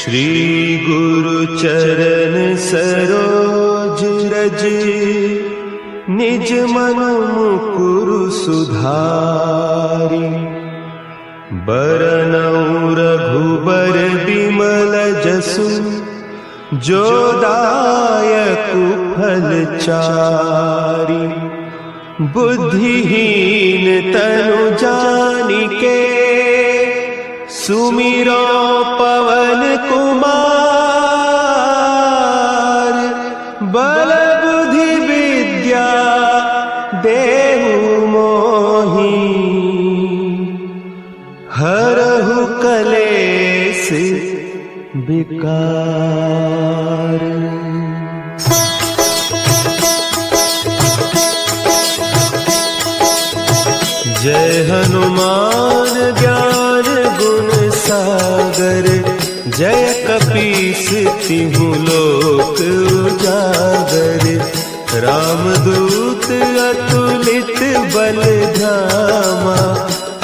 श्री गुरु चरण सरोज रज, निज मन मुकुरु सुधारि। बरनउँ रघुबर बिमल जसु, जो दायकु फल चारि। बुद्धिहीन तनु जानिके, सुमिरो पवन कुमार। बल बुद्धि विद्या देहु मोहि, हरहु कलेस विकार। जय हनुमान ज्ञान गुण सागर, जय कपीस तिहु लोक उजागर। रामदूत अतुलित बल धामा,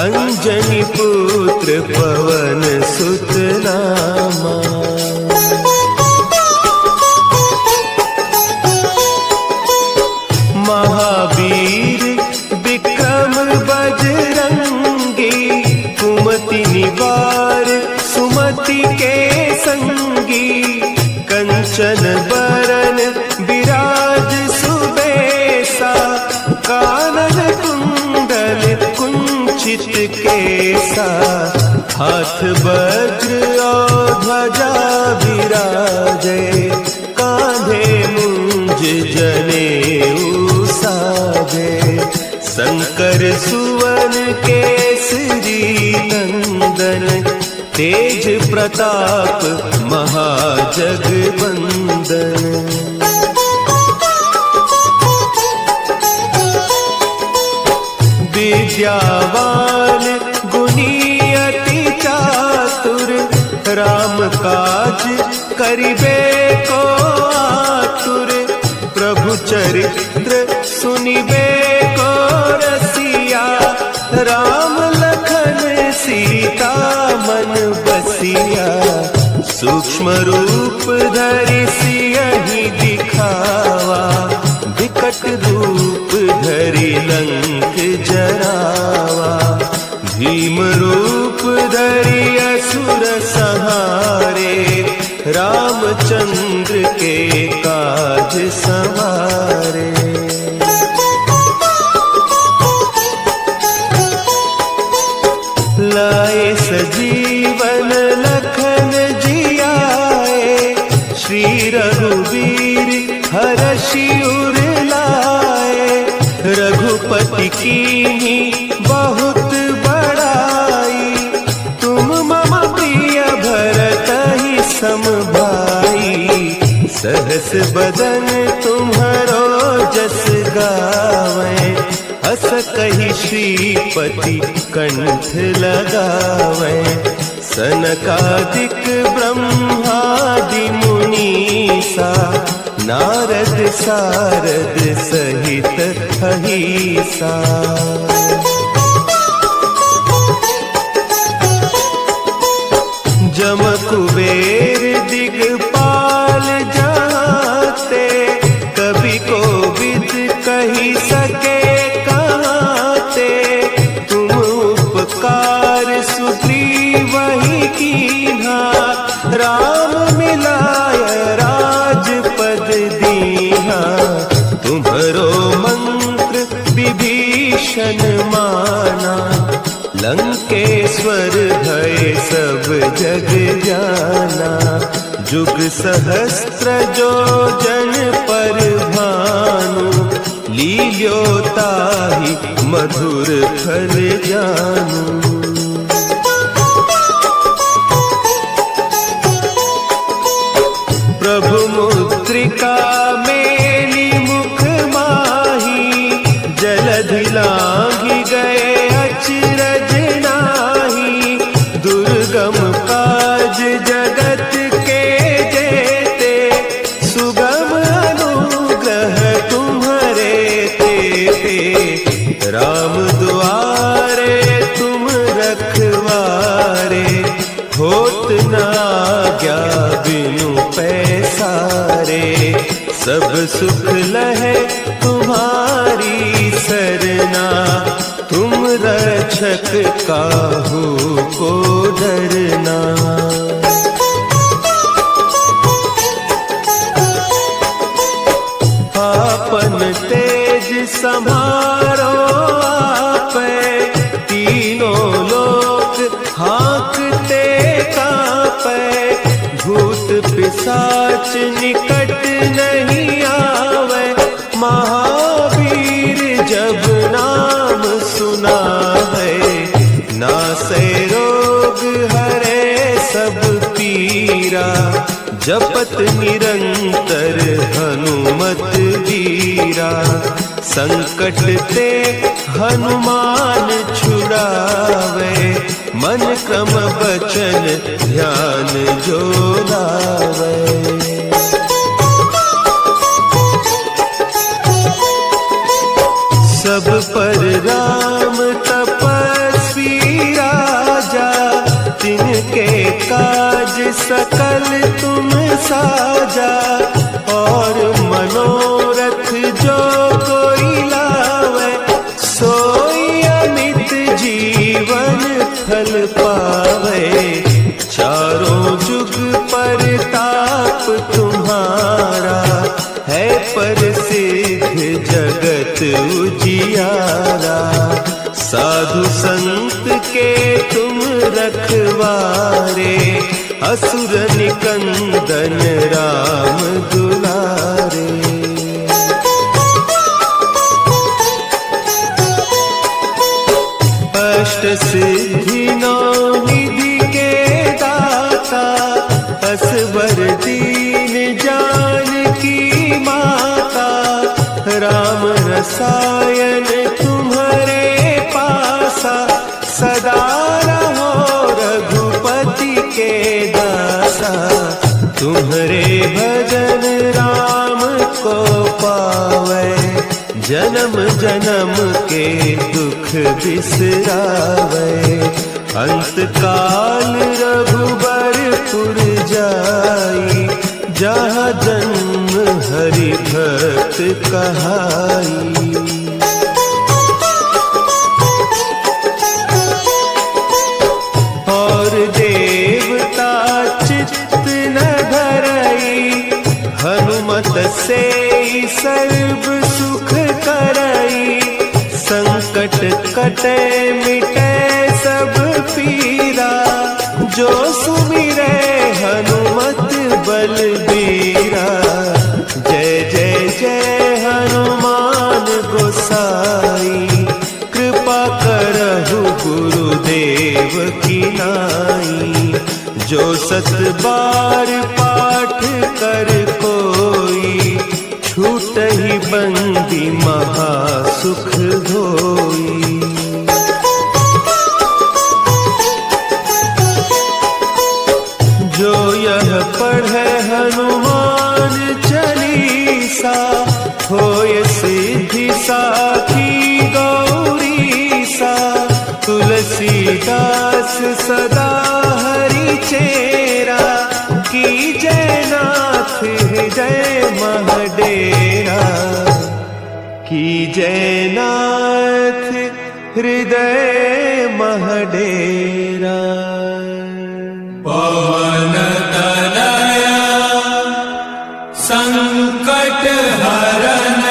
अंजनी पुत्र पवन सुत नामा। महावीर विक्रम बजरंगी, कुमति निवार सुमति के संगी। कंचन बरन विराज सुबेसा, कानन कुंडल कुंचित केसा। हाथ वज्र और ध्वजा विराजे, कांधे मुंज जनेऊ साजे। शंकर सुवन केसरी नंदन, तेज प्रताप महाजगवंदन। विद्यावान गुणी अति चातुर, राम काज करिबे को आतुर। प्रभु चरित्र सुनिबे को रसिया, राम लखन सीता मन बसिया। सूक्ष्म रूप धरि सियहि दिखावा, विकट रूप धरि लंक जरावा। भीम रूप धरि असुर संहारे, रामचंद्र के काज सवारे। लाए सजीवन लखन जियाए, श्री रघुवीर हरषि उर लाए। रघुपति कीन्ही बहुत बड़ाई, तुम मम प्रिय भरतहि सम भाई। सहस बदन तुम्हरो जस गावें, हस कहि श्रीपति कंठ लगावें। सनकादिक ब्रह्मादि मुनीसा, नारद सारद सहित अहीसा। जम कुबेर दिगपाल जाते, कवि कोविद कहि सके कहते। तुम उपकार सुग्रीवहि कीन्हा, राम मिलाय राजपद दीन्हा। तुम्हरो मंत्र विभीषण माना, लंकेश्वर भय सब जग जाना। जुग सहस्त्र जो जन पर भानु, लील्यो ताहि मधुर फल जानू। प्रभु मुद्रिका मेली मुख माही, जलधि लांघि गए अचरज नाही। दुर्गम काज जगत के जेते, सुगम अनुग्रह तुम्हरे तेते। राम दुआरे तुम रखवारे, होत न आज्ञा बिनु पैसारे, सब सुख लहे तुम्हारी सरना, तुम रक्षक काहू को डरना। आपन तेज संभारो आपे, तीनों लोक हाँकते कांपे, भूत पिशाच निकट नहीं आवे, महावीर जब नाम सुना है, नासे रोग हरे सब पीरा, जपत निरंतर हनुमत वीरा, संकट ते हनुमान छुड़ावे, मन क्रम वचन ध्यान जो लावे। सब पर राम तपस्वी राजा, तिनके काज सकल तुम साजा, और मनोरथ जो कोई लावे, सोई अमित जीवन फल पावे, चारों जुग परताप तुम्हारा, है प्रसिद्ध जगत उजियारा, साधु संत के तुम रखवारे, असुर निकंदन राम दुलारे। अष्ट सिद्धि नौ निधि के दाता, असवर दीन जानकी माता, राम रसायन तुम्हारे पासा, सदा रहो रघुपति के दासा, तुम्हारे भजन राम को पावे, जन्म जन्म के दुख बिसरावे, अंत काल रघुबरपुर जाई, जहाँ जन्म हरि भक्त कहाई। और देवता चित्त न धरई, हनुमत से सर्व सुख करई, संकट कटे मिटे सब पीरा, जो सुमिरे हनुमत बलबीरा। जय जय जय हनुमान गोसाई, कृपा करहु गुरुदेव की नाई, जो सत बार पाठ कर कोई, छूटहि बंदी महासुख होई। जो यह पढ़े हनुमान चालीसा, होय सिद्धि साखी गौरीसा, तुलसीदास सदा हरि चेरा, की जय नाथ हृदय महडेरा, की जय नाथ हृदय महडेरा। पवन तनया संकट हरन,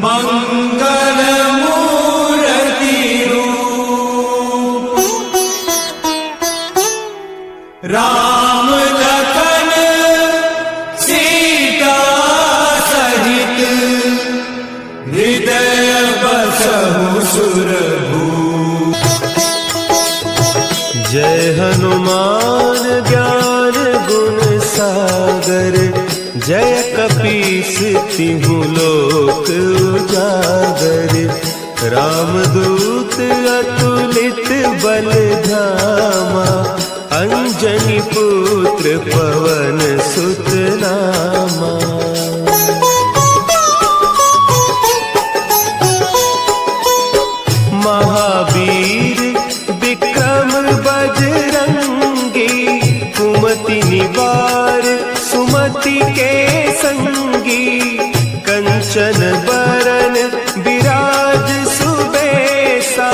मंगल मूर्ति रूप, राम लखन सीता सहित, हृदय बसहु सुरभूप। जय हनुमान ज्ञान गुण सागर, जय कपीस तिहु लोक उजागर, रामदूत अतुलित बल धामा, अंजनी पुत्र पवन सुत नामा। महावीर विक्रम बजरंगी, कंचन बरन विराज सुबेसा,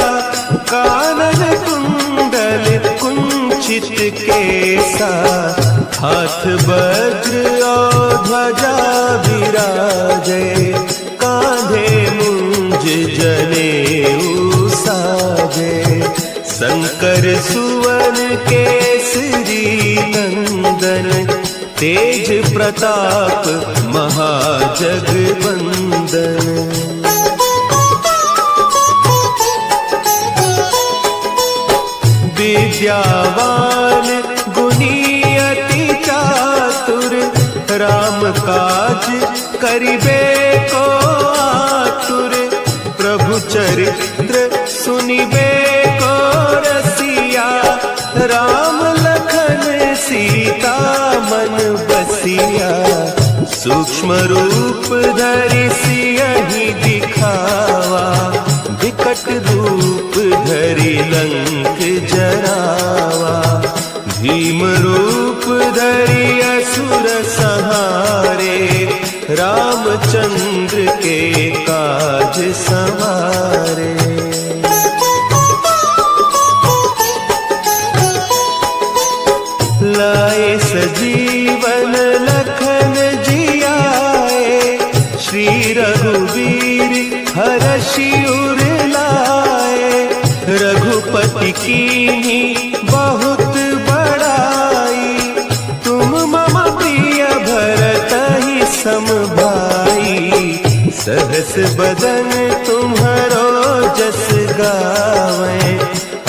कानन कुंडल कुंचित केसा, हाथ वज्र और ध्वजा विराजे, कांधे मुंज जनेऊ साजे, शंकर सुवन केसरी नंदन, तेज प्रताप महाजगवंदन। विद्यावान गुणी अति चातुर, राम काज करिबे को आतुर, प्रभु चरित्र सुनिबे को रसिया, राम लखन सीता मन बसिया, सूक्ष्म रूप धरि सियहि दिखावा, विकट रूप धरि लंक जरावा, भीम रूप धरि असुर संहारे, रामचंद्र के काज संवारे। लाए सजीवन लखन जियाए, श्री रघुवीर हरषि उर लाए, रघुपति कीन्ही बहुत बड़ाई, तुम मम प्रिय भरतहि सम भाई, सहस बदन तुम्हरो जस गावें,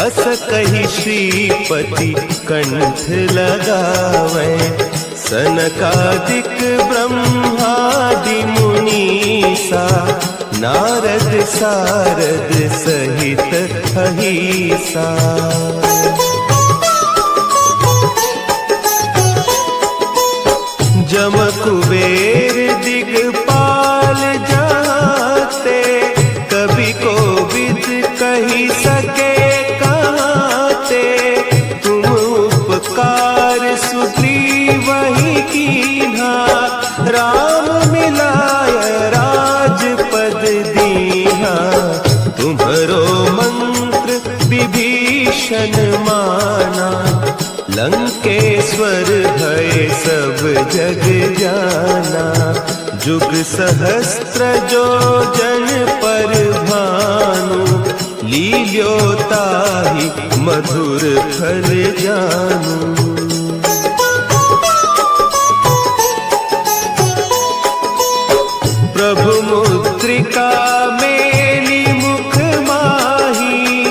अस कहि श्रीपति कंठ लगावें, सनकादिक ब्रह्मादि मुनीसा, नारद सारद सहित अहीसा। जम कुबेर दिगपाल जाते, कवि कोविद कही सके कहते, तुम उपकार सुग्रीव ही कीन्हा, राम मिलाय राजपद दीन्हा, तुम्हरो मंत्र विभीषण माना, लंकेश्वर भय सब जग जाना, जुग सहस्त्र जो जन पर भानु, लील्योताहि मधुर फल जानू। प्रभु मुद्रिका मेली मुख माही,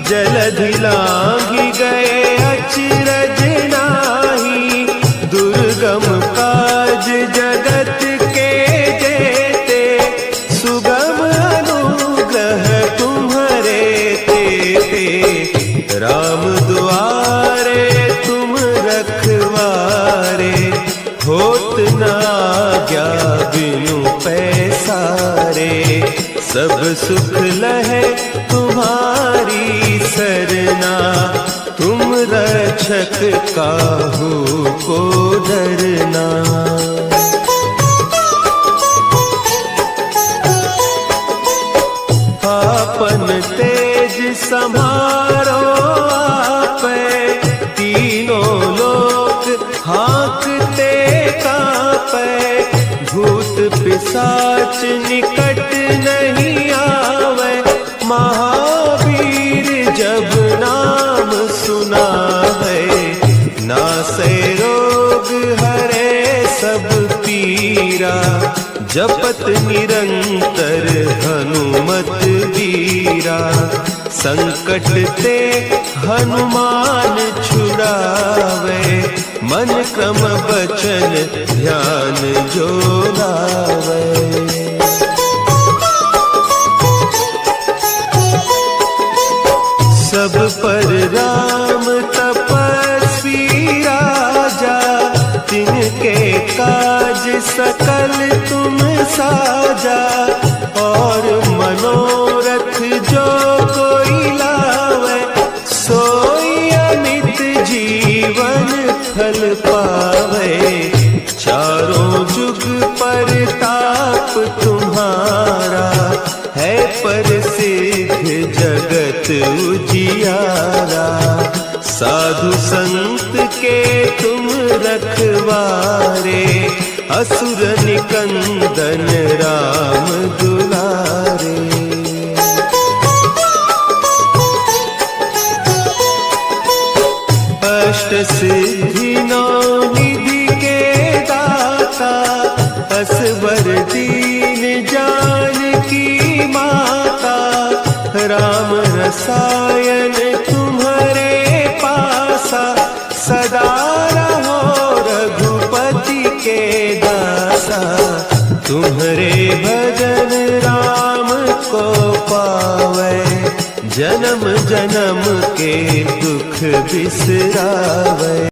जलधि लांघि गए अचरज नाही, दुर्गम काज जगत के जेते, सुगम अनुग्रह तुम्हरे तेते, राम दुआरे तुम रखवारे, होत न आज्ञा बिनु पैसारे, सब सुख लहे तुम्हारी सरना, तुम रक्षक काहू को डरना। आपन तेज समारो आपै, तीनों लोक हाँकते कांपै, भूत पिशाच निकट नहीं आवे, महावीर जब नाम सुना है, नासै रोग हरे सब पीरा, जपत निरंतर हनुमत वीरा, संकट ते हनुमान छुड़ावे, मन क्रम बचन ध्यान जो लावे। सब पर राम तपस्वी राजा, तिनके काज सकल तुम साजा, और मनोरथ जो कोई लावे, सोई अमित जीवन फल पावे, चारों जुग परताप तुम्हारा, साधु संत के तुम रखवारे, असुर निकंदन राम दुलारे। अष्ट सिद्धि नौ निधि के दाता, असवर दीन जानकी माता। राम रसायन तुम्हारे पासा, सदा रहो रघुपति के दासा। तुम्हारे भजन राम को पावे, जन्म जन्म के दुख बिसरावे।